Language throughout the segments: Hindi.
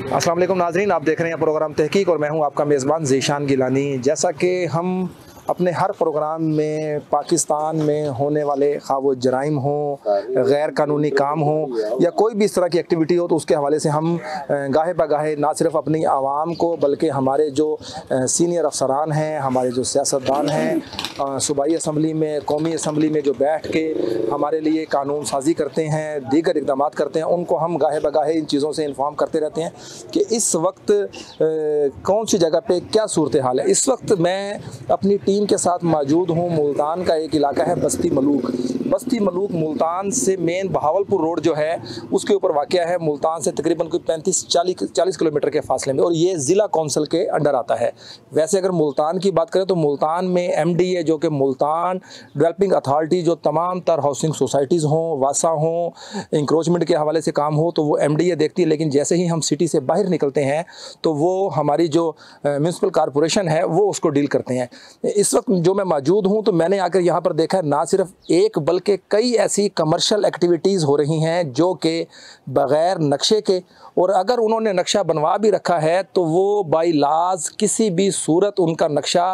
अस्सलाम वालेकुम नाज़रीन, आप देख रहे हैं प्रोग्राम तहकीक और मैं हूं आपका मेज़बान ज़ीशान गिलानी। जैसा कि हम अपने हर प्रोग्राम में पाकिस्तान में होने वाले खा वो जराइम हों, गैर कानूनी काम हों या कोई भी इस तरह की एक्टिविटी हो, तो उसके हवाले से हम गाहे बगाहे ना सिर्फ अपनी आवाम को बल्कि हमारे जो सीनियर अफसरान हैं, हमारे जो सियासतदान हैं, सूबाई असम्बली में, कौमी असम्बली में जो बैठ के हमारे लिए कानून साजी करते हैं, दीगर इक़दाम करते हैं, उनको हम गाहे बगाहे इन चीज़ों से इन्फॉर्म करते रहते हैं कि इस वक्त कौन सी जगह पे क्या सूरत हाल है। इस वक्त मैं अपनी टीम के साथ मौजूद हूँ। मुल्तान का एक इलाका है बस्ती मलूक। बस्ती मलूक मुल्तान से मेन बहावलपुर रोड जो है उसके ऊपर वाक़या है। मुल्तान से तकरीबन कोई 35-40 किलोमीटर के फासले में, और ये ज़िला कौंसिल के अंडर आता है। वैसे अगर मुल्तान की बात करें तो मुल्तान में MDA जो कि मुल्तान डेवलपिंग अथॉरिटी, जो तमाम तर हाउसिंग सोसाइटीज़ हों, वासा हों, इंक्रोचमेंट के हवाले से काम हो, तो वो MDA देखती है। लेकिन जैसे ही हम सिटी से बाहर निकलते हैं तो वो हमारी जो म्यूनसिपल कॉरपोरेशन है वो उसको डील करते हैं। इस वक्त जो मैं मौजूद हूँ तो मैंने आकर यहाँ पर देखा ना सिर्फ एक बल्कि कई ऐसी कमर्शियल एक्टिविटीज़ हो रही हैं जो कि बग़ैर नक्शे के, और अगर उन्होंने नक्शा बनवा भी रखा है तो वो बाई लाज किसी भी सूरत उनका नक्शा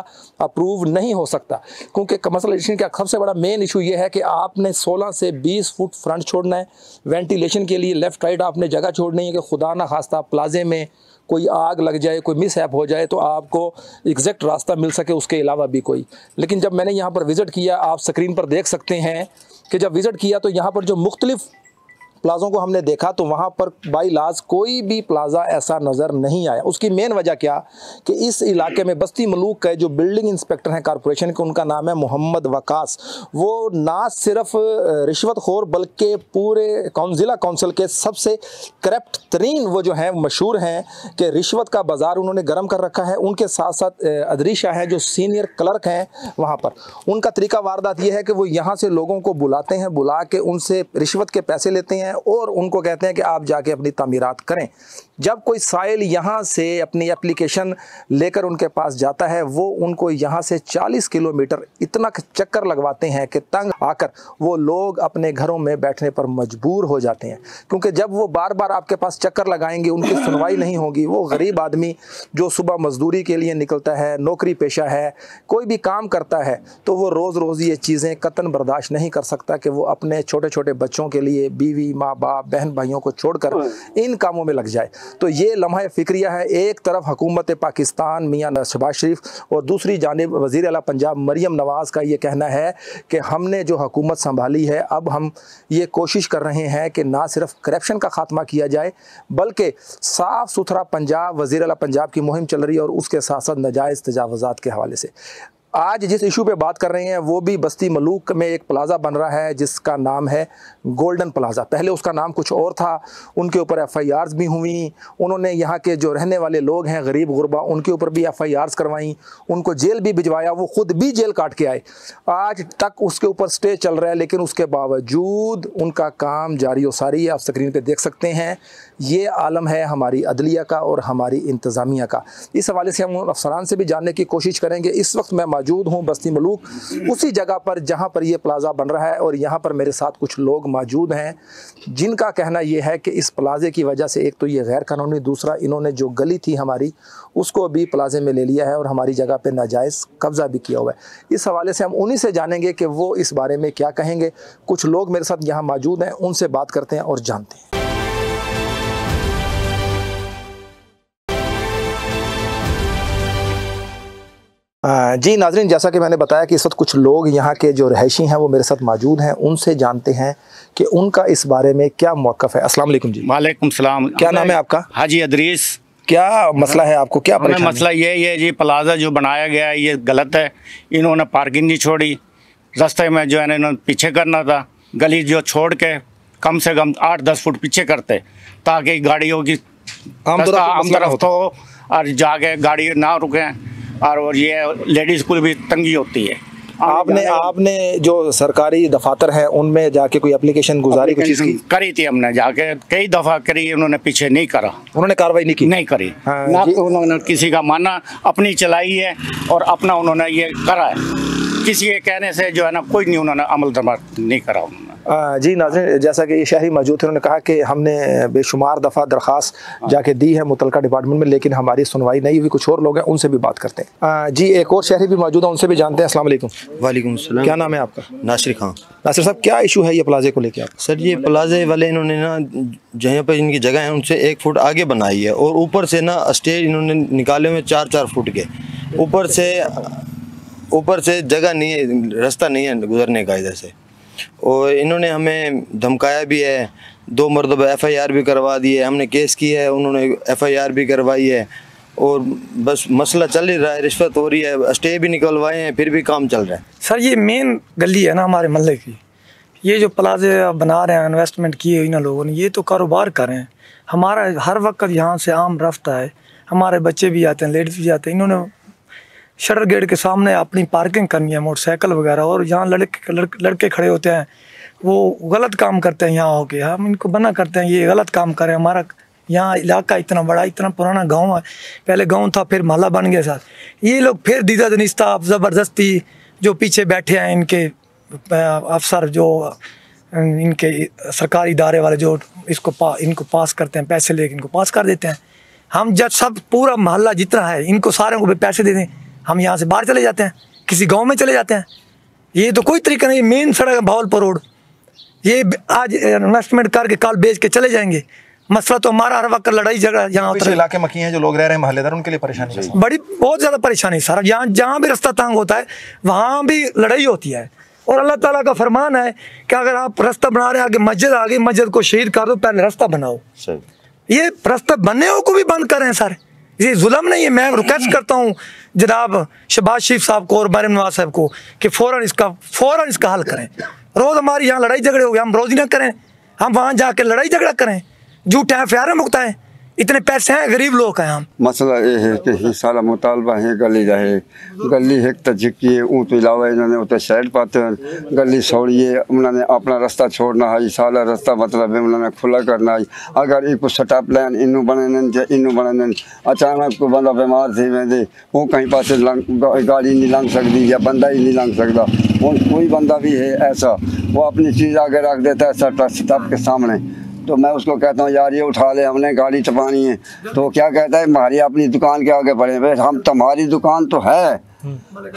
अप्रूव नहीं हो सकता। क्योंकि कमर्शलाइजेशन का सबसे बड़ा मेन इशू ये है कि आपने 16 से 20 फुट फ्रंट छोड़ना है, वेंटिलेशन के लिए लेफ़्ट राइट आपने जगह छोड़नी है कि खुदा ना खास्ता प्लाजे में कोई आग लग जाए, कोई मिसहैप हो जाए तो आपको एग्जैक्ट रास्ता मिल सके, उसके अलावा भी कोई। लेकिन जब मैंने यहाँ पर विज़िट किया, आप स्क्रीन पर देख सकते हैं कि जब विज़िट किया तो यहाँ पर जो मुख्तलिफ़ प्लाज़ों को हमने देखा तो वहाँ पर बाई लाज कोई भी प्लाज़ा ऐसा नज़र नहीं आया। उसकी मेन वजह क्या कि इस इलाके में बस्ती मलूक के जो बिल्डिंग इंस्पेक्टर हैं कॉरपोरेशन के, उनका नाम है मोहम्मद वकास। वो ना सिर्फ रिश्वतखोर बल्कि पूरे ज़िला कौंसिल के सबसे करप्ट तरीन वो जो हैं मशहूर हैं कि रिश्वत का बाज़ार उन्होंने गर्म कर रखा है। उनके साथ साथ अदरीशा हैं जो सीनियर क्लर्क हैं वहाँ पर। उनका तरीका वारदात ये है कि वो यहाँ से लोगों को बुलाते हैं, बुला के उनसे रिश्वत के पैसे लेते हैं और उनको कहते हैं कि आप जाके अपनी तामीरात करें। जब कोई साइल यहाँ से अपनी एप्लीकेशन लेकर उनके पास जाता है, वो उनको यहाँ से 40 किलोमीटर इतना चक्कर लगवाते हैं कि तंग आकर वो लोग अपने घरों में बैठने पर मजबूर हो जाते हैं। क्योंकि जब वो बार बार आपके पास चक्कर लगाएंगे, उनकी सुनवाई नहीं होगी। वो गरीब आदमी जो सुबह मजदूरी के लिए निकलता है, नौकरी पेशा है, कोई भी काम करता है, तो वो रोज़ रोज़ ये चीज़ें कतन बर्दाश्त नहीं कर सकता कि वो अपने छोटे छोटे बच्चों के लिए बीवी, माँ बाप, बहन भाइयों को छोड़कर इन कामों में लग जाए। तो ये लम्हा फिक्रिया है। एक तरफ हुकूमत पाकिस्तान मियां शहबाज शरीफ और दूसरी जानिब वज़ीर आला पंजाब मरियम नवाज़ का ये कहना है कि हमने जो हुकूमत संभाली है, अब हम ये कोशिश कर रहे हैं कि ना सिर्फ करप्शन का खात्मा किया जाए बल्कि साफ़ सुथरा पंजाब, वज़ीर आला पंजाब की मुहिम चल रही है और उसके साथ साथ नाजायज़ तजावुज़ात के हवाले से। आज जिस इशू पे बात कर रहे हैं वो भी बस्ती मलूक में एक प्लाज़ा बन रहा है जिसका नाम है गोल्डन प्लाज़ा। पहले उसका नाम कुछ और था, उनके ऊपर FIRs भी हुई। उन्होंने यहाँ के जो रहने वाले लोग हैं गरीब गुरबा, उनके ऊपर भी FIRs करवाई, उनको जेल भी भिजवाया, वो ख़ुद भी जेल काट के आए। आज तक उसके ऊपर स्टे चल रहा है, लेकिन उसके बावजूद उनका काम जारी व सारी है। आप स्क्रीन पर देख सकते हैं। ये आलम है हमारी अदलिया का और हमारी इंतज़ामिया का। इस हवाले से हम अफसरान से भी जानने की कोशिश करेंगे। इस वक्त मैं मौजूद हूँ बस्ती मलूक, उसी जगह पर जहाँ पर ये प्लाज़ा बन रहा है, और यहाँ पर मेरे साथ कुछ लोग मौजूद हैं जिनका कहना ये है कि इस प्लाज़े की वजह से एक तो ये गैर कानूनी, दूसरा इन्होंने जो गली थी हमारी उसको भी प्लाज़े में ले लिया है और हमारी जगह पे नाजायज़ कब्ज़ा भी किया हुआ है। इस हवाले से हम उन्हीं से जानेंगे कि वो इस बारे में क्या कहेंगे। कुछ लोग मेरे साथ यहाँ मौजूद हैं, उनसे बात करते हैं और जानते हैं। जी नाज़रीन, जैसा कि मैंने बताया कि इस वक्त कुछ लोग यहाँ के जो रहायशी हैं वो मेरे साथ मौजूद हैं, उनसे जानते हैं कि उनका इस बारे में क्या मौक़िफ़ है। अस्सलाम वालेकुम जी। वालेकुम सलाम। क्या नाम है आपका? हाजी अदरीस। क्या मसला है आपको, क्या परेशानी? मसला ये है जी, प्लाज़ा जो बनाया गया है ये गलत है। इन्होंने पार्किंग नहीं छोड़ी, रास्ते में जो है ना इन्होंने पीछे करना था। गली जो छोड़ के कम से कम 8-10 फुट पीछे करते ताकि गाड़ियों की आमदरफ्त हो और जाके गाड़ी ना रुकें, और ये लेडीज़ को भी तंगी होती है। आपने जो सरकारी दफातर हैं उनमें जाके कोई एप्लीकेशन गुजारी, कोई चीज़ की? करी थी हमने, जाके कई दफ़ा करी, उन्होंने पीछे नहीं करा, उन्होंने कार्रवाई नहीं की, नहीं करी। ना तो उन्होंने किसी का माना, अपनी चलाई है और अपना उन्होंने ये करा है। किसी के कहने से जो है ना कोई नहीं, उन्होंने अमल दरामद नहीं करा उन्होंने। जी नाज़रीन, जैसा कि ये शहरी मौजूद थे, उन्होंने कहा कि हमने बेशुमार दफ़ा दरख्वास्त जाके दी है मुतलका डिपार्टमेंट में, लेकिन हमारी सुनवाई नहीं हुई। कुछ और लोग हैं, उनसे भी बात करते हैं। जी एक और शहरी भी मौजूद है, उनसे भी जानते हैं। अस्सलाम वालेकुम। वालेकुम सलाम। क्या नाम है आपका? नासिर खान। नासिर साहब, क्या इशू है ये प्लाजे को लेके आप? सर ये प्लाजे वाले इन्होंने ना जहाँ पर इनकी जगह है उनसे 1 फुट आगे बनाई है, और ऊपर से ना स्टेज इन्होंने निकाले हुए 4-4 फुट के। ऊपर से जगह नहीं है, रास्ता नहीं है गुजरने का इधर से। और इन्होंने हमें धमकाया भी है, 2 मरतबा FIR भी करवा दी है, हमने केस किया है, उन्होंने FIR भी करवाई है, और बस मसला चल ही रहा है, रिश्वत हो रही है, स्टे भी निकलवाए हैं, फिर भी काम चल रहा है। सर ये मेन गली है ना हमारे मोहल्ले की, ये जो प्लाजे बना रहे हैं, इन्वेस्टमेंट किए इन लोगों ने, ये तो कारोबार कर रहे हैं। हमारा हर वक्त यहाँ से आम रास्ता है, हमारे बच्चे भी आते हैं, लेडीज भी आते हैं। इन्होंने शटर गेट के सामने अपनी पार्किंग करनी है, मोटरसाइकिल वगैरह, और यहाँ लड़के खड़े होते हैं, वो गलत काम करते हैं यहाँ होके। हम इनको मना करते हैं ये गलत काम करें। हमारा यहाँ इलाका इतना बड़ा, इतना पुराना गांव है, पहले गांव था फिर मोहल्ला बन गया साथ। ये लोग फिर दीदा दनिस्ता ज़बरदस्ती जो पीछे बैठे हैं इनके अफसर, जो इनके सरकारी इदारे वाले, जो इनको पास करते हैं, पैसे लेके इनको पास कर देते हैं। हम जब सब पूरा मोहल्ला जितना है इनको सारे को पैसे दे दें, हम यहाँ से बाहर चले जाते हैं, किसी गांव में चले जाते हैं। ये तो कोई तरीका नहीं। मेन सड़क है भावलपुर रोड, ये आज इन्वेस्टमेंट करके कल बेच के चले जाएंगे। मसला तो हमारा हर वक्त लड़ाई झगड़ा यहाँ होता है। इलाके मकी हैं जो लोग रह रहे हैं मोहल्लेदार, उनके लिए परेशानी है बड़ी, बहुत ज़्यादा परेशानी सर। यहाँ जहाँ भी रास्ता तंग होता है वहाँ भी लड़ाई होती है। और अल्लाह ताला का फरमान है कि अगर आप रास्ता बना रहे हैं, आगे मस्जिद आ गई, मस्जिद को शहीद कर दो, पहले रास्ता बनाओ। ये रास्ता बनने को भी बंद करें सर, ये जुल्म नहीं है। मैं रिक्वेस्ट करता हूँ जनाब शहबाज शरीफ साहब को और मरियम नवाज साहब को कि फ़ौरन इसका हल करें। रोज़ हमारी यहाँ लड़ाई झगड़े हो गए, हम रोज़ ही ना करें, हम वहाँ जाके लड़ाई झगड़ा करें, झूठे FIR मुकता है। इतने पैसे हैं, गरीब लोग हैं हम। मसला ये है कि ही सारा मुतालबा है गली रहे, गली एक तो झिकी है, ऊँ तो इलावा इन्होंने उतर साइड पाते हैं, गली छोड़िए, उन्होंने अपना रास्ता छोड़ना है, सारा रास्ता मतलब है उन्होंने खुला करना है। अगर एक सेटअप प्लान इनू बने अचानक कोई बंदा बीमार थी वेंदे, वो कहीं पास गाड़ी नहीं लंघ सकती या बंदा ही नहीं लंघ सकता। कोई बंदा भी है ऐसा, वो अपनी चीज़ आगे रख देता है सेटअप के सामने, तो मैं उसको कहता हूँ यार ये उठा ले, हमने गाड़ी टपानी है। तो क्या कहता है हमारी अपनी दुकान के आगे पड़े, भाई हम तुम्हारी दुकान तो है,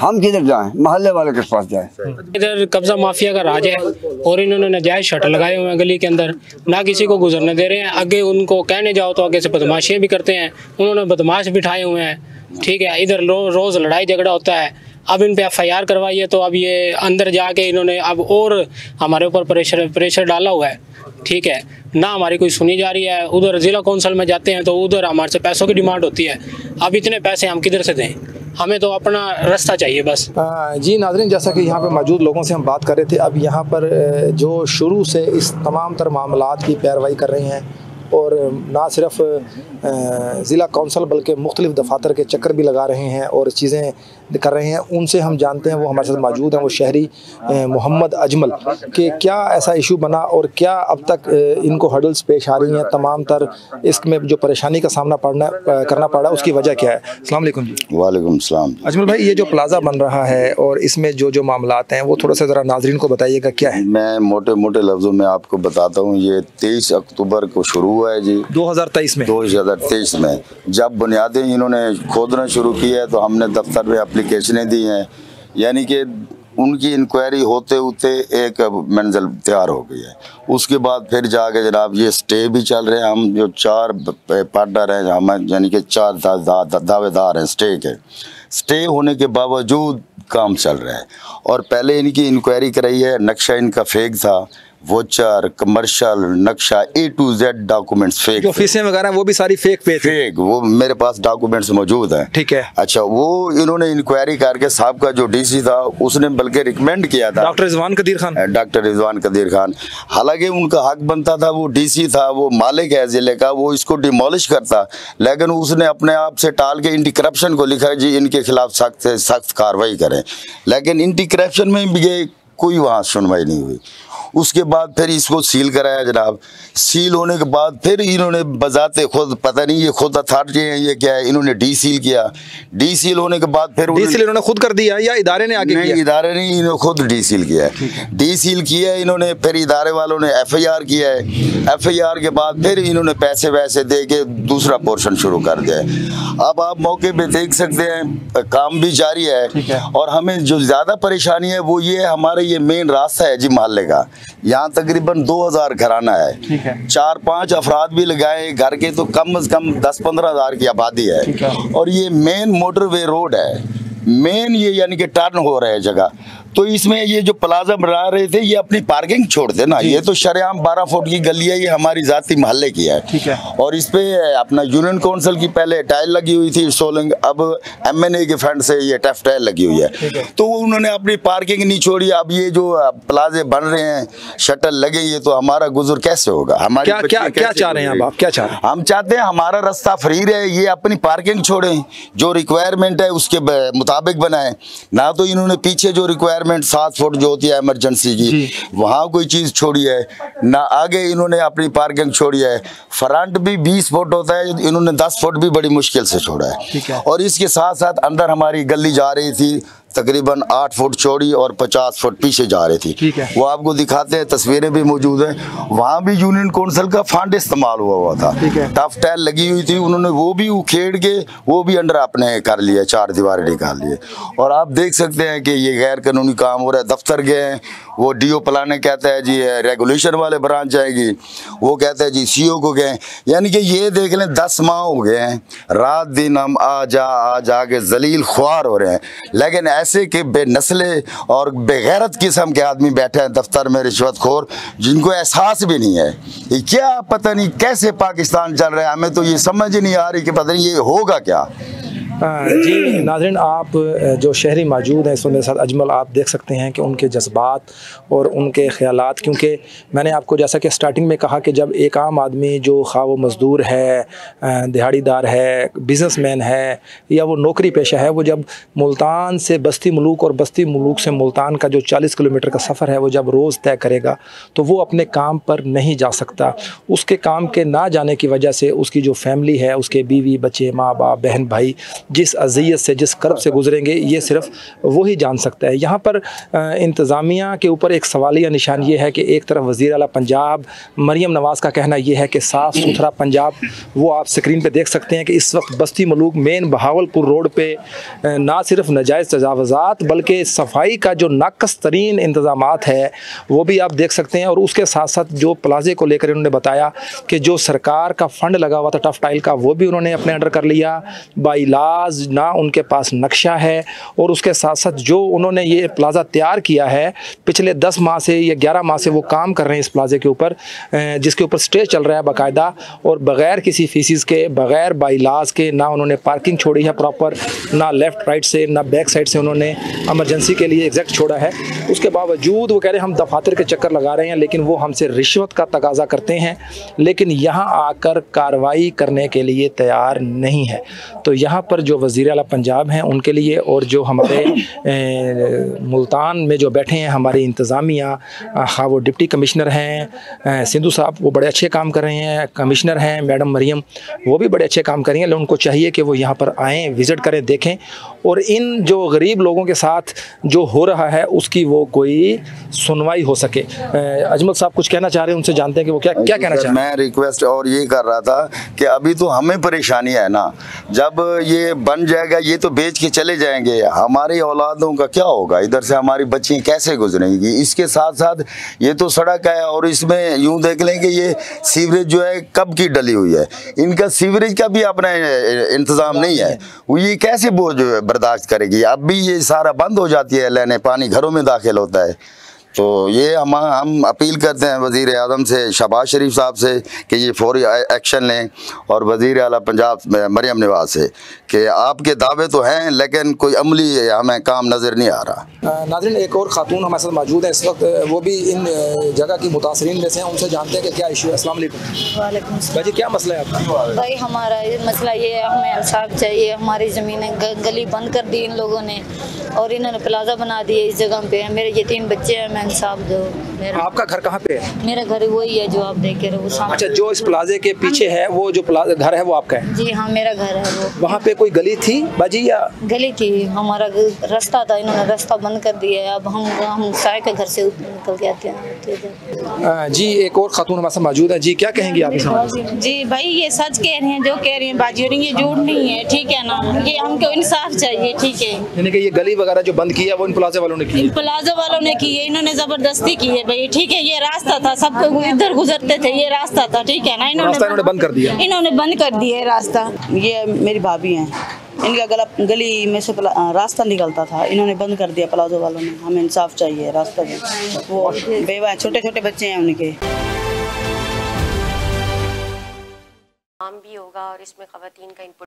हम किधर जाएं, मोहल्ले वाले के पास जाएं। इधर कब्जा माफिया का राज है, और इन्होंने नाजायज शटर लगाए हुए हैं गली के अंदर, ना किसी को गुजरने दे रहे हैं। आगे उनको कहने जाओ तो आगे से बदमाशियाँ भी करते हैं, उन्होंने बदमाश बिठाए हुए हैं। ठीक है, इधर रोज़ लड़ाई झगड़ा होता है। अब इन पे FIR करवाई है, तो अब ये अंदर जाके इन्होंने अब और हमारे ऊपर प्रेशर डाला हुआ है। ठीक है, ना हमारी कोई सुनी जा रही है। उधर ज़िला कौंसिल में जाते हैं तो उधर हमारे से पैसों की डिमांड होती है। अब इतने पैसे हम किधर से दें, हमें तो अपना रास्ता चाहिए बस। जी नाज़रीन, जैसा कि यहाँ पे मौजूद लोगों से हम बात कर रहे थे, अब यहाँ पर जो शुरू से इस तमाम तर मामलात की पैरवाई कर रही हैं, और ना सिर्फ ज़िला कौंसल बल्कि मुख्तलिफ़ दफातर के चक्कर भी लगा रहे हैं और चीज़ें कर रहे हैं, उनसे हम जानते हैं। वो हमारे साथ मौजूद हैं, वो शहरी मोहम्मद अजमल, कि क्या ऐसा इशू बना और क्या अब तक इनको हर्डल्स पेश आ रही हैं, तमाम तर इसमें जो परेशानी का सामना करना पड़ रहा है, उसकी वजह क्या है? अस्सलाम वालेकुम जी। वालेकुम सलाम। अजमल भाई, ये जो प्लाजा बन रहा है और इसमें जो मामलात हैं, वो थोड़ा सा ज़रा नाजरीन को बताइएगा क्या है। मैं मोटे मोटे लफ्ज़ों में आपको बताता हूँ। ये 23 अक्टूबर को शुरू हुआ है जी, 2023 में। जब बुनियादें इन्होंने खोदना शुरू की है तो हमने दफ्तर में एप्लीकेशनें दी हैं, यानी कि उनकी इंक्वायरी होते होते एक मंजिल तैयार हो गई है। उसके बाद फिर जाके जनाब ये स्टे भी चल रहे हैं। हम जो 4 पार्टनर हैं, हम यानी कि 4 दावेदार हैं स्टे के। स्टे होने के बावजूद काम चल रहा है, और पहले इनकी इंक्वायरी कराई है, नक्शा इनका फेक था, वोचर कमर्शियल नक्शा A to Z documents fake, जो फीसें वगैरह वो भी सारी फेक, वो मेरे पास डॉक्यूमेंट्स मौजूद हैं। ठीक है, अच्छा, वो इन्होंने इंक्वायरी करके साहब का जो DC था उसने बल्कि रिकमेंड किया था, डॉक्टर रिजवान कदीर खान। हालांकि उनका हक बनता था, वो DC था, वो मालिक है जिले का, वो इसको डिमोलिश करता, लेकिन उसने अपने आप से टाल के एंटी करप्शन को लिखा जी इनके खिलाफ सख्त से सख्त कार्रवाई करें। लेकिन एंटी करप्शन में भी कोई वहाँ सुनवाई नहीं हुई। उसके बाद फिर इसको सील कराया जनाब। सील होने के बाद फिर इन्होंने बजाते खुद, पता नहीं ये खुद अथॉरिटी है ये क्या है, इन्होंने डी सील किया। डी सील होने के बाद फिर डी सील इन्होंने खुद कर दिया या इदारे ने आगे नहीं, किया? इदारे ने इन्होंने खुद डी सील किया है। डी सील किया है इन्होंने, फिर इदारे वालों ने FIR किया है। FIR के बाद फिर इन्होंने पैसे वैसे दे के दूसरा पोर्शन शुरू कर दिया है। अब आप मौके पे देख सकते हैं काम भी जारी है। और हमें जो ज़्यादा परेशानी है वो ये हमारे ये मेन रास्ता है जी मोहल्ले का, यहाँ तकरीबन 2000 घराना है। 4-5 अफराद भी लगाए घर के तो कम से कम 10-15 हज़ार की आबादी है। और ये मेन मोटरवे रोड है, मेन ये यानी कि टर्न हो रहा है जगह। तो इसमें ये जो प्लाजा बना रहे थे ये अपनी पार्किंग छोड़ते ना, ये तो शरेआम 12 फुट की गली है, ये हमारी जाती मोहल्ले की है। ठीक है। और इस पे अपना यूनियन काउंसिल की पहले टाइल लगी हुई थी सोलंग, अब MNA के फंड से ये टफ टाइल लगी हुई है। तो उन्होंने अपनी पार्किंग नहीं छोड़ी। अब ये जो प्लाजे बन रहे हैं, शटल लगे, ये तो हमारा गुजर कैसे होगा? हमारी क्या चाह रहे हैं आप क्या चाह रहे हैं? हम चाहते हैं हमारा रास्ता फ्री रहे, ये अपनी पार्किंग छोड़ें, जो रिक्वायरमेंट है उसके मुताबिक बनाएं। ना तो इन्होंने पीछे जो रिक्वायरमेंट 7 फुट जो होती है इमरजेंसी की, वहाँ कोई चीज़ छोड़ी है, ना आगे इन्होंने अपनी पार्किंग छोड़ी है। फ्रंट भी 20 फुट होता है, इन्होंने 10 फुट भी बड़ी मुश्किल से छोड़ा है। और इसके साथ साथ अंदर हमारी गली जा रही थी तकरीबन 8 फुट चौड़ी और 50 फुट पीछे जा रही थी। वो आपको दिखाते हैं, तस्वीरें भी मौजूद हैं। वहाँ भी यूनियन काउंसिल का फंड इस्तेमाल हुआ था। टफ टाइल लगी हुई थी, उन्होंने वो भी उखेड़ के वो भी अंडर अपने कर लिया, 4 दीवारें निकाल लिए। और आप देख सकते हैं कि ये गैर कानूनी काम हो रहा है। दफ्तर गए हैं, वो DO प्लानिंग कहता है जी रेगुलेशन वाले ब्रांच जाएगी, वो कहता है जी CO को गए। यानी कि ये देख लें 10 माह हो गए हैं, रात दिन हम आ जा के जलील ख्वार हो रहे हैं। लेकिन ऐसे के बेनस्ले और बेगैरत किस्म के आदमी बैठे हैं दफ्तर में, रिश्वतखोर, जिनको एहसास भी नहीं है ये क्या, पता नहीं कैसे पाकिस्तान चल रहा है। हमें तो ये समझ ही नहीं आ रही कि पता नहीं ये होगा क्या। जी नाज़रीन, आप जो शहरी मौजूद हैं इस मेरे साथ, अजमल, आप देख सकते हैं कि उनके जज्बात और उनके ख़यालात, क्योंकि मैंने आपको जैसा कि स्टार्टिंग में कहा कि जब एक आम आदमी जो खा वो मज़दूर है, दिहाड़ीदार है, बिज़नेसमैन है या वो नौकरी पेशा है, वो जब मुल्तान से बस्ती मुलूक और बस्ती मुलूक से मुल्तान का जो 40 किलोमीटर का सफ़र है वो जब रोज़ तय करेगा तो वो अपने काम पर नहीं जा सकता। उसके काम के ना जाने की वजह से उसकी जो फैमिली है, उसके बीवी बच्चे, माँ बाप, बहन भाई जिस अज़ियत से, जिस कर्ब से गुजरेंगे, ये सिर्फ वही जान सकता है। यहाँ पर इंतज़ामिया के ऊपर एक सवालिया निशान ये है कि एक तरफ वज़ीर आला पंजाब मरियम नवाज़ का कहना ये है कि साफ़ सुथरा पंजाब, वो आप स्क्रीन पे देख सकते हैं कि इस वक्त बस्ती मलूक मेन बहावलपुर रोड पे ना सिर्फ नाजायज़ तजावज़ात बल्कि सफाई का जो नाकस तरीन इंतज़ामात है वो भी आप देख सकते हैं। और उसके साथ साथ जो प्लाजे को लेकर उन्होंने बताया कि जो सरकार का फ़ंड लगा हुआ था टफ टाइल का, वो भी उन्होंने अपने अंडर कर लिया बाइलाज, ना उनके पास नक्शा है। और उसके साथ साथ जो उन्होंने ये प्लाज़ा तैयार किया है, पिछले 10 माह से या 11 माह से वो काम कर रहे हैं इस प्लाजे के ऊपर, जिसके ऊपर स्टेज चल रहा है बाकायदा, और बग़ैर किसी फीसिस के, बग़ैर बाइलाज के, ना उन्होंने पार्किंग छोड़ी है प्रॉपर, ना लेफ़्ट राइट से, ना बैक साइड से उन्होंने एमरजेंसी के लिए एग्जैक्ट छोड़ा है। उसके बावजूद वो कह रहे हैं हम दफातर के चक्कर लगा रहे हैं, लेकिन वो हमसे रिश्वत का तकाजा करते हैं, लेकिन यहाँ आकर कार्रवाई करने के लिए तैयार नहीं है। तो यहाँ पर जो वज़ीर आला पंजाब हैं उनके लिए, और जो हमारे मुल्तान में जो बैठे हैं हमारे इंतज़ामिया, हाँ वो डिप्टी कमिश्नर हैं सिंधु साहब, वो बड़े अच्छे काम कर रहे हैं, कमिश्नर हैं मैडम मरियम, वो भी बड़े अच्छे काम कर रही हैं, लेकिन उनको चाहिए कि वो यहाँ पर आएँ, विज़िट करें, देखें, और इन जो गरीब लोगों के साथ जो हो रहा है उसकी वो कोई सुनवाई हो सके। अजमल साहब कुछ कहना चाह रहे हैं, उनसे जानते हैं कि वो क्या कहना चाह रहे हैं। मैं रिक्वेस्ट और ये कर रहा था कि अभी तो हमें परेशानी है ना, जब ये बन जाएगा ये तो बेच के चले जाएंगे, हमारी औलादों का क्या होगा, इधर से हमारी बच्ची कैसे गुजरेंगी। इसके साथ साथ ये तो सड़क है और इसमें यूं देख लें कि ये सीवरेज जो है कब की डली हुई है, इनका सीवरेज का भी अपना इंतज़ाम नहीं है, वो ये कैसे बोझ बर्दाश्त करेगी। अब भी ये सारा बंद हो जाती है, लेने पानी घरों में दाखिल होता है। तो ये हम अपील करते हैं वज़ीर आज़म से, शहबाज शरीफ साहब से कि ये फौरी एक्शन लें, और वज़ीर आला पंजाब मरियम नवाज़ से कि आपके दावे तो हैं लेकिन कोई अमली हमें काम नज़र नहीं आ रहा। नाज़रीन, एक और खातून हमारे साथ मौजूद है इस वक्त, वो भी इन जगह की मुतासरीन में से हैं, उनसे जानते हैं कि क्या इशू है। अस्सलाम वालेकुम भाई, क्या मसला है आपका? भाई हमारा मसला ये है, हमें इंसाफ चाहिए। हमारी ज़मीनें गली बंद कर दी इन लोगों ने और इन्होंने प्लाजा बना दिए इस जगह पे। मेरे ये 3 बच्चे हैं, मैं इंसाफ दो। आपका घर कहाँ पे है? मेरा घर वही है जो आप देख रहे हो वो सामने। अच्छा, जो इस प्लाजे के पीछे है वो जो घर है वो आपका है? जी हाँ, मेरा घर है वो। वहाँ पे कोई गली थी बाजी या? गली थी, हमारा रास्ता था, इन्होंने रास्ता बंद कर दिया है। अब हम साय के घर से निकल के आते हैं। जी, एक और खातून हमारे साथ मौजूद है। जी, क्या कहेंगी आप इस बारे में? जी भाई, ये सच कह रहे हैं, जो कह रहे हैं बाजी, ये झूठ नहीं है, ठीक है ना। ये हमको इंसाफ चाहिए, ठीक है। यानी कि ये गली वगैरह जो बंद की है वो इन प्लाजा वालों ने की है? प्लाजा वालों ने की है, इन्होंने जबरदस्ती की है भाई, ठीक है। ये रास्ता था, सब इधर गुजरते थे, ये रास्ता था, ठीक है ना। इन्होंने बंद कर दिया, इन्होंने बंद कर दिया रास्ता। ये मेरी भाभी हैं, इनका गली में से रास्ता निकलता था, इन्होंने बंद कर दिया प्लाजो वालों ने। हमें इंसाफ चाहिए रास्ता में। वो बेवा छोटे छोटे बच्चे हैं उनके। काम भी होगा और इसमें ख़वातीन का इनपुट